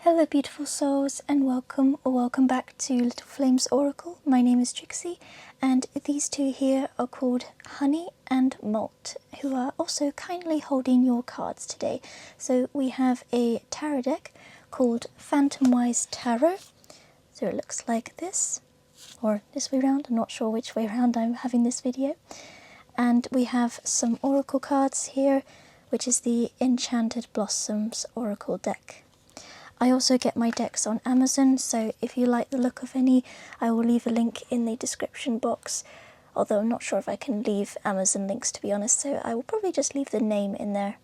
Hello beautiful souls, and welcome back to Little Flames Oracle. My name is Trixie, and these two here are called Honey and Malt, who are also kindly holding your cards today. So we have a tarot deck called Phantomwise Tarot. So it looks like this, or this way round. I'm not sure which way round I'm having this video. And we have some oracle cards here, which is the Enchanted Blossoms Oracle deck. I also get my decks on Amazon, so if you like the look of any, I will leave a link in the description box, although I'm not sure if I can leave Amazon links, to be honest, so I will probably just leave the name in there.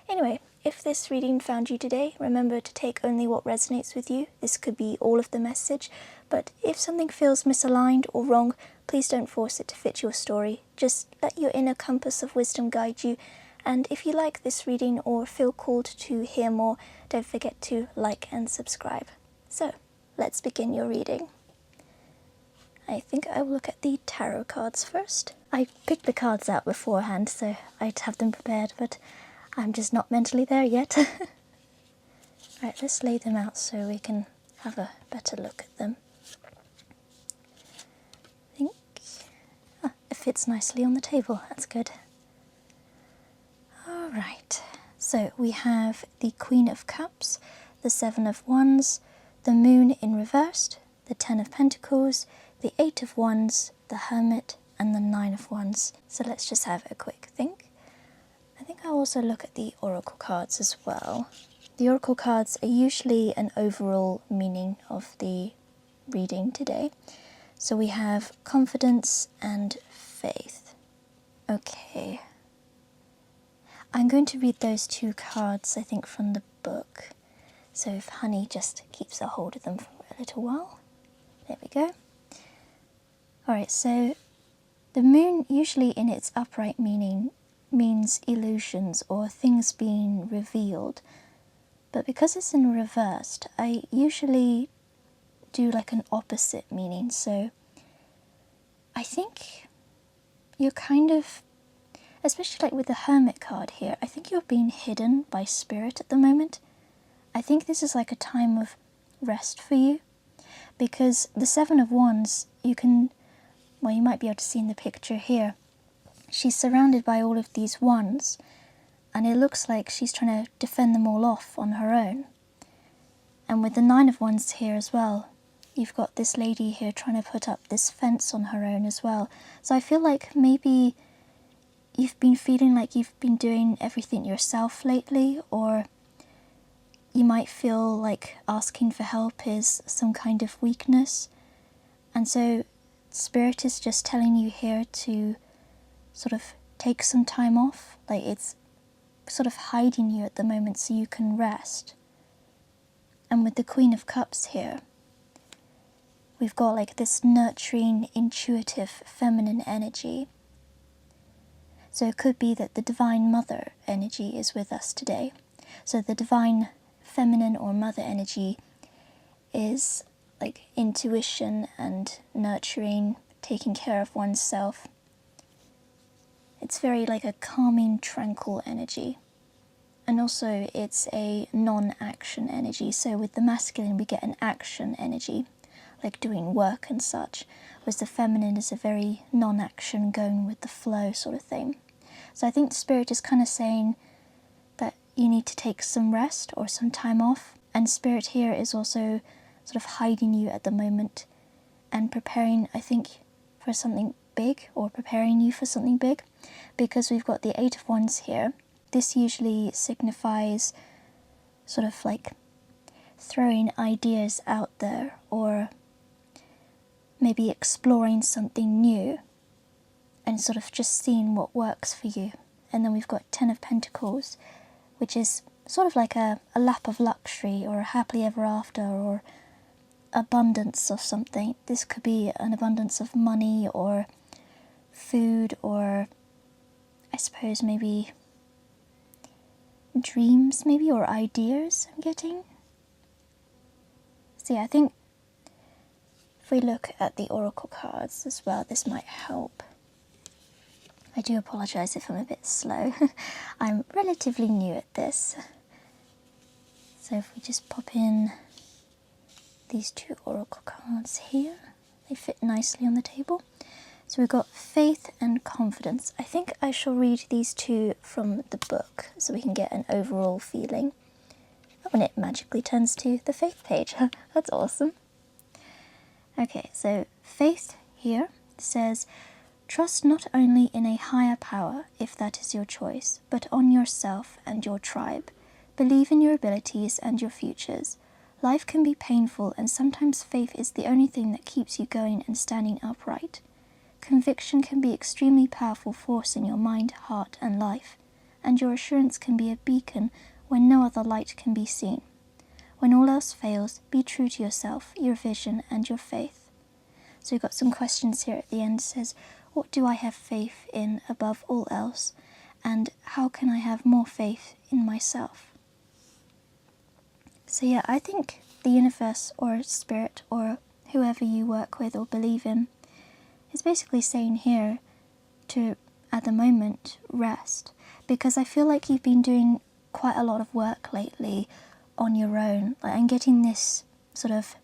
Anyway, if this reading found you today, remember to take only what resonates with you. This could be all of the message, but if something feels misaligned or wrong, please don't force it to fit your story. Just let your inner compass of wisdom guide you. And if you like this reading or feel called to hear more, don't forget to like and subscribe. So, let's begin your reading. I think I will look at the tarot cards first. I picked the cards out beforehand, so I'd have them prepared, but I'm just not mentally there yet. Right, let's lay them out so we can have a better look at them. I think it fits nicely on the table, that's good. Alright, so we have the Queen of Cups, the Seven of Wands, the Moon in reversed, the Ten of Pentacles, the Eight of Wands, the Hermit, and the Nine of Wands. So let's just have a quick think. I think I'll also look at the Oracle cards as well. The Oracle cards are usually an overall meaning of the reading today. So we have confidence and faith. Okay. I'm going to read those two cards, I think, from the book. So if Honey just keeps a hold of them for a little while. There we go. Alright, so the moon, usually in its upright meaning, means illusions or things being revealed. But because it's in reversed, I usually do like an opposite meaning. So I think you're kind of, especially like with the Hermit card here, I think you're being hidden by spirit at the moment. I think this is like a time of rest for you, because the Seven of Wands, you can, well, you might be able to see in the picture here, she's surrounded by all of these wands, and it looks like she's trying to defend them all off on her own. And with the Nine of Wands here as well, you've got this lady here trying to put up this fence on her own as well. So I feel like maybe you've been feeling like you've been doing everything yourself lately, or you might feel like asking for help is some kind of weakness. And so Spirit is just telling you here to sort of take some time off, like it's sort of hiding you at the moment so you can rest. And with the Queen of Cups here, we've got like this nurturing, intuitive, feminine energy. So it could be that the Divine Mother energy is with us today. So the Divine Feminine or Mother energy is like intuition and nurturing, taking care of oneself. It's very like a calming, tranquil energy. And also it's a non-action energy. So with the masculine we get an action energy, like doing work and such. Whereas the feminine is a very non-action, going with the flow sort of thing. So I think the Spirit is kind of saying that you need to take some rest or some time off. And Spirit here is also sort of hiding you at the moment and preparing, I think, for something big, or preparing you for something big. Because we've got the Eight of Wands here. This usually signifies sort of like throwing ideas out there, or maybe exploring something new and sort of just seeing what works for you. And then we've got Ten of Pentacles, which is sort of like a lap of luxury, or a happily ever after, or abundance of something. This could be an abundance of money or food, or I suppose maybe dreams maybe, or ideas I'm getting. So yeah, I think if we look at the Oracle cards as well, this might help. I do apologise if I'm a bit slow. I'm relatively new at this. So if we just pop in these two oracle cards here, they fit nicely on the table. So we've got faith and confidence. I think I shall read these two from the book so we can get an overall feeling. Oh, and it magically turns to the faith page. That's awesome. Okay, so faith here says, trust not only in a higher power, if that is your choice, but on yourself and your tribe. Believe in your abilities and your futures. Life can be painful, and sometimes faith is the only thing that keeps you going and standing upright. Conviction can be an extremely powerful force in your mind, heart, and life, and your assurance can be a beacon when no other light can be seen. When all else fails, be true to yourself, your vision, and your faith. So we've got some questions here at the end. It says, what do I have faith in above all else, and how can I have more faith in myself? So yeah, I think the universe or spirit or whoever you work with or believe in is basically saying here to, at the moment, rest. Because I feel like you've been doing quite a lot of work lately on your own. Like, I'm getting this sort of,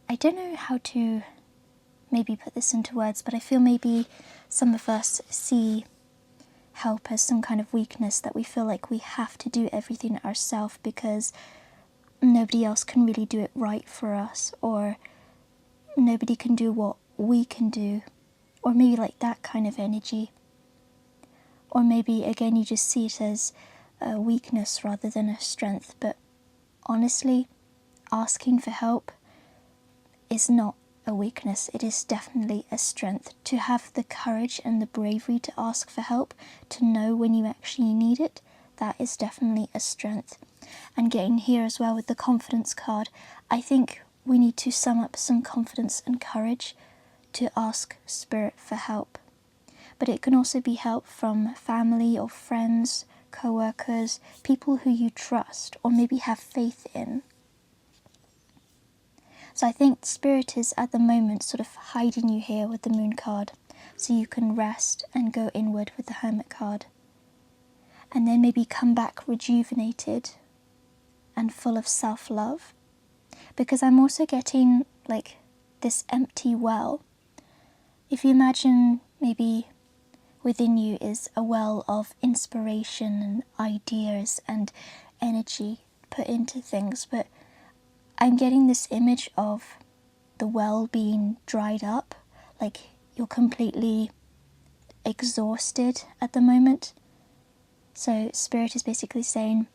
I don't know how to maybe put this into words, but I feel maybe some of us see help as some kind of weakness, that we feel like we have to do everything ourselves because nobody else can really do it right for us, or nobody can do what we can do, or maybe like that kind of energy. Or maybe again you just see it as a weakness rather than a strength. But honestly, asking for help is not a weakness, it is definitely a strength. To have the courage and the bravery to ask for help, to know when you actually need it, that is definitely a strength. And getting here as well with the confidence card, I think we need to sum up some confidence and courage to ask spirit for help. But it can also be help from family or friends, co-workers, people who you trust or maybe have faith in. So I think spirit is at the moment sort of hiding you here with the moon card, so you can rest and go inward with the hermit card. And then maybe come back rejuvenated and full of self-love. Because I'm also getting like this empty well. If you imagine maybe within you is a well of inspiration and ideas and energy put into things, but I'm getting this image of the well being dried up, like you're completely exhausted at the moment. So Spirit is basically saying,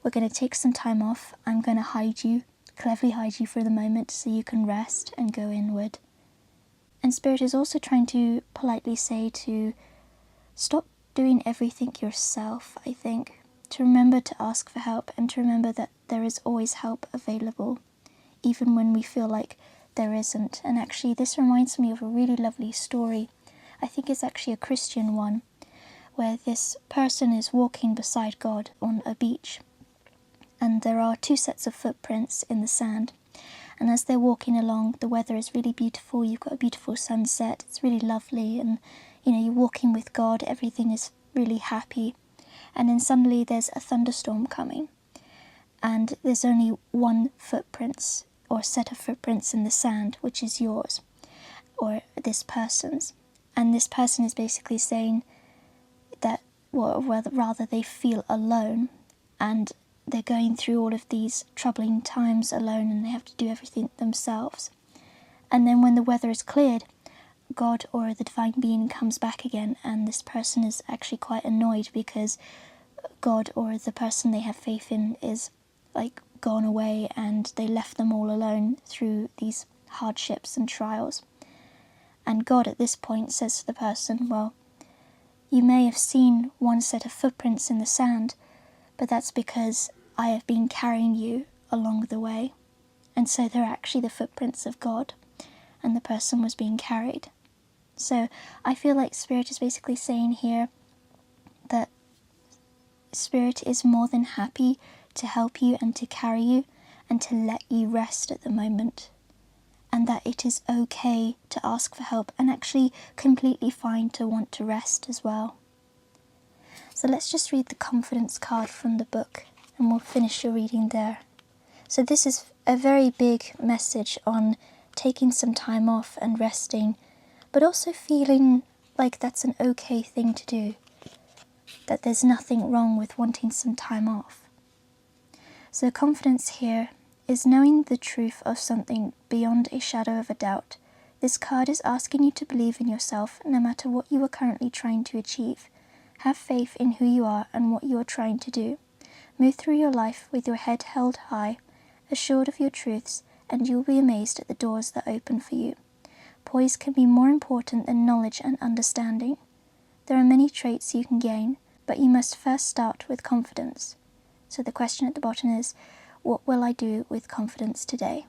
we're going to take some time off. I'm going to hide you, cleverly hide you for the moment so you can rest and go inward. And Spirit is also trying to politely say to stop doing everything yourself, I think. To remember to ask for help and to remember that there is always help available, even when we feel like there isn't. And actually this reminds me of a really lovely story. I think it's actually a Christian one, where this person is walking beside God on a beach. And there are two sets of footprints in the sand. And as they're walking along, the weather is really beautiful. You've got a beautiful sunset. It's really lovely. And, you know, you're walking with God. Everything is really happy. And then suddenly there's a thunderstorm coming. And there's only one footprints or set of footprints in the sand, which is yours or this person's. And this person is basically saying that, well, rather they feel alone and they're going through all of these troubling times alone and they have to do everything themselves. And then when the weather is cleared, God or the divine being comes back again, and this person is actually quite annoyed because God or the person they have faith in is like gone away and they left them all alone through these hardships and trials. And God at this point says to the person, well, you may have seen one set of footprints in the sand, but that's because I have been carrying you along the way. And so they're actually the footprints of God, and the person was being carried. So I feel like Spirit is basically saying here that Spirit is more than happy to help you and to carry you and to let you rest at the moment. And that it is okay to ask for help and actually completely fine to want to rest as well. So let's just read the confidence card from the book and we'll finish your reading there. So this is a very big message on taking some time off and resting, but also feeling like that's an okay thing to do, that there's nothing wrong with wanting some time off. So confidence here is knowing the truth of something beyond a shadow of a doubt. This card is asking you to believe in yourself no matter what you are currently trying to achieve. Have faith in who you are and what you are trying to do. Move through your life with your head held high, assured of your truths, and you will be amazed at the doors that open for you. Poise can be more important than knowledge and understanding. There are many traits you can gain, but you must first start with confidence. So the question at the bottom is, what will I do with confidence today?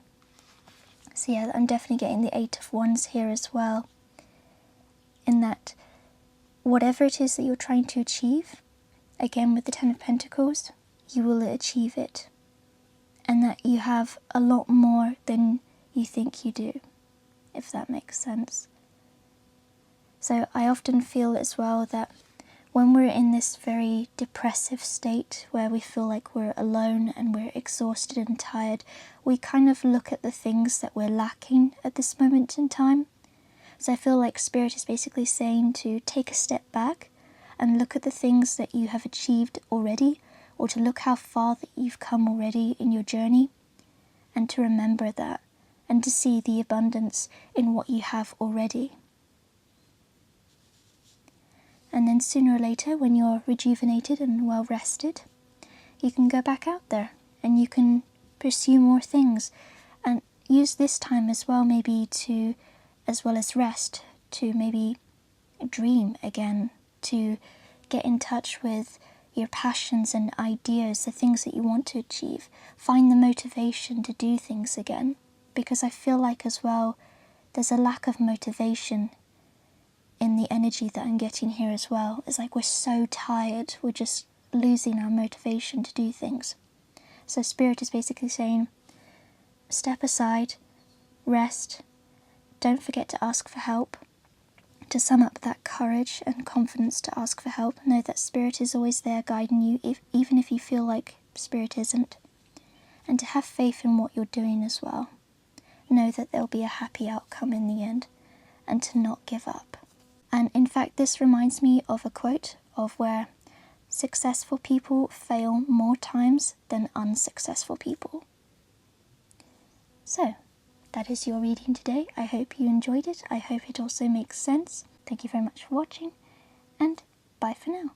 So yeah, I'm definitely getting the 8 of Wands here as well, in that whatever it is that you're trying to achieve, again with the 10 of Pentacles, you will achieve it. And that you have a lot more than you think you do, if that makes sense. So I often feel as well that when we're in this very depressive state where we feel like we're alone and we're exhausted and tired, we kind of look at the things that we're lacking at this moment in time. So I feel like Spirit is basically saying to take a step back and look at the things that you have achieved already, or to look how far that you've come already in your journey, and to remember that, and to see the abundance in what you have already. And then sooner or later, when you're rejuvenated and well rested, you can go back out there and you can pursue more things, and use this time as well, maybe to, as well as rest, to maybe dream again, to get in touch with your passions and ideas, the things that you want to achieve. Find the motivation to do things again, because I feel like as well there's a lack of motivation in the energy that I'm getting here as well. It's like we're so tired, we're just losing our motivation to do things. So Spirit is basically saying, step aside, rest, don't forget to ask for help. To sum up that courage and confidence to ask for help, know that Spirit is always there guiding you, even if you feel like Spirit isn't. And to have faith in what you're doing as well. Know that there'll be a happy outcome in the end, and to not give up. And in fact, this reminds me of a quote of where successful people fail more times than unsuccessful people. So, that is your reading today. I hope you enjoyed it. I hope it also makes sense. Thank you very much for watching, and bye for now.